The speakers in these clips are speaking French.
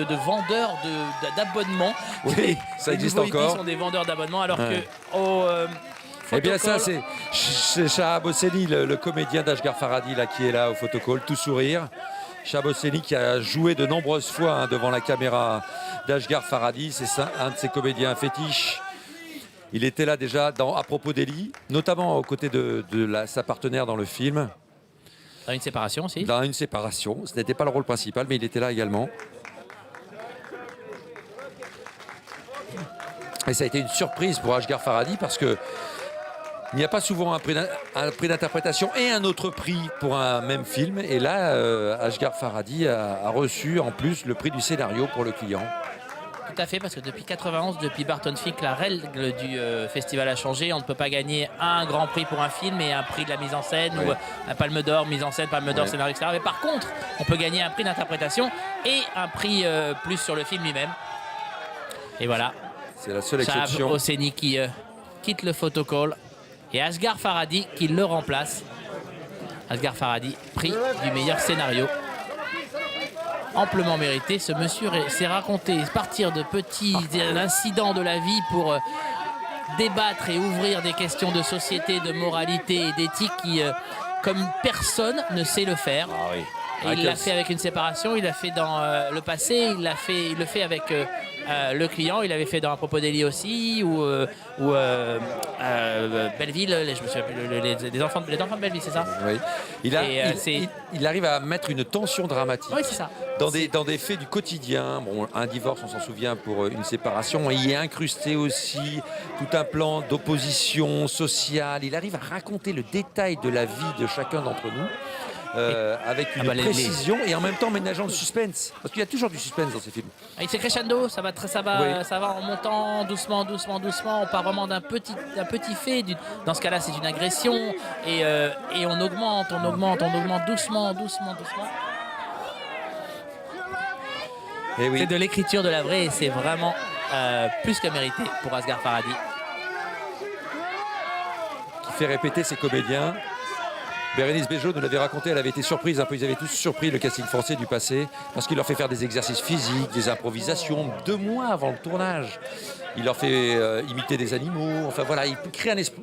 de vendeurs d'abonnements. Oui, ça existe encore. Ils sont des vendeurs d'abonnements alors Ouais. que au Eh bien ça photocall- c'est Shahab Hosseini, le comédien d'Ashghar Farhadi là, qui est là au photocall, tout sourire. Shahab Hosseini qui a joué de nombreuses fois devant la caméra d'Ashghar Farhadi, c'est un de ses comédiens fétiches. Il était là déjà à propos d'Eli, notamment aux côtés de sa partenaire dans le film, dans une séparation aussi. dans une séparation. Ce n'était pas le rôle principal, mais il était là également. Et ça a été une surprise pour Ashghar Farhadi parce que il n'y a pas souvent un prix d'interprétation et un autre prix pour un même film. Et là, Ashghar Farhadi a reçu en plus le prix du scénario pour le client. Tout à fait, parce que depuis 91, depuis Barton Fink, la règle du festival a changé. On ne peut pas gagner un grand prix pour un film et un prix de la mise en scène Oui. ou un palme d'or, mise en scène, palme d'or, Oui. scénario, etc. Mais par contre, on peut gagner un prix d'interprétation et un prix plus sur le film lui-même. Et voilà, C'est la seule Shahab exception. Hosseini qui quitte le photocall et Ashghar Farhadi qui le remplace. Ashghar Farhadi, prix du meilleur scénario. Amplement mérité. Ce monsieur s'est raconté partir de petits incidents de la vie pour débattre et ouvrir des questions de société, de moralité et d'éthique qui, comme personne ne sait le faire. Ah oui. Et il l'a fait avec une séparation, il l'a fait dans le passé, il le fait avec le client, il l'avait fait dans À propos d'Eli aussi, ou Belleville, je me souviens plus, les enfants de Belleville, c'est ça? Oui. Et, Il arrive à mettre une tension dramatique Oui, c'est ça. dans des faits du quotidien. Bon, un divorce, on s'en souvient, pour une séparation. Et il y est incrusté aussi tout un plan d'opposition sociale. Il arrive à raconter le détail de la vie de chacun d'entre nous. Avec une précision et en même temps ménageant le suspense. Parce qu'il y a toujours du suspense dans ces films. Et c'est crescendo, ça va en montant doucement. On part vraiment d'un petit fait. Dans ce cas-là, c'est une agression. Et on augmente doucement. Et oui. C'est de l'écriture de la vraie et c'est vraiment plus que mérité pour Ashghar Farhadi. Qui fait répéter ses comédiens. Bérénice Bejo nous l'avait raconté, elle avait été surprise, un peu, ils avaient tous surpris le casting français du passé, parce qu'il leur fait faire des exercices physiques, des improvisations, 2 mois avant le tournage. Il leur fait imiter des animaux, enfin voilà, il crée un esprit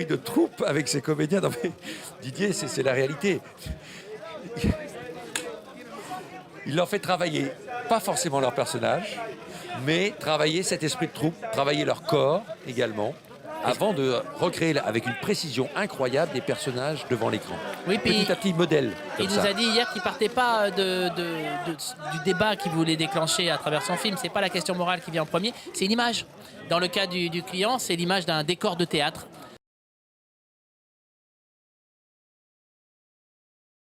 de troupe avec ses comédiens. Non, mais, Didier, c'est la réalité. Il leur fait travailler, pas forcément leur personnage, mais travailler cet esprit de troupe, travailler leur corps également, avant de recréer avec une précision incroyable des personnages devant l'écran. Oui, puis petit à petit modèle. Il nous a dit hier qu'il partait pas du débat qu'il voulait déclencher à travers son film. C'est pas la question morale qui vient en premier, c'est une image. Dans le cas du client, c'est l'image d'un décor de théâtre.